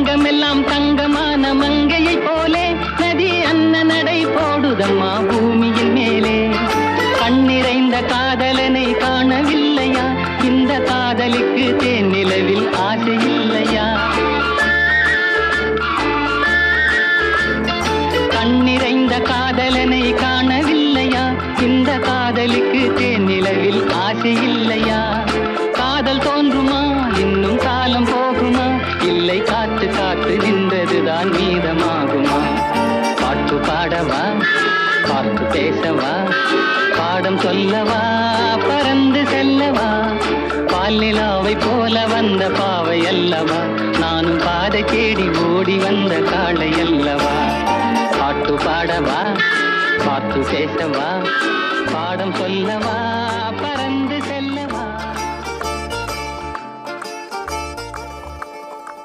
அங்கமெல்லாம் தங்கமான மங்கையை போலே நதி அன்ன நடை போடுதம்மா பூமியின் மேலே. கண்ணிறைந்த காதலனை காணவில்லையா? இந்த காதலுக்கு தேன் நிலவில் ஆசை இல்லையா? கண்ணிறைந்த காதலனை காணவில்லையா? இந்த காதலுக்கு தேன் நிலவில் ஆசை இல்லையா? காதல் தோன்றுமா? இன்னும் காலம் போகுமா? இல்லை, காத்து காத்து நின்றதுதான் மீதமாகுமா? பாட்டு பாடவா? பார்த்து பேசவா? பாடம் சொல்லவா? பறந்து செல்லவா? பால் நிலாவை போல வந்த பாவை அல்லவா? நானும் பாதை தேடி ஓடி வந்த காளை அல்லவா? பாட்டு பாடவா? பார்த்து பேசவா? பாடம் சொல்லவா?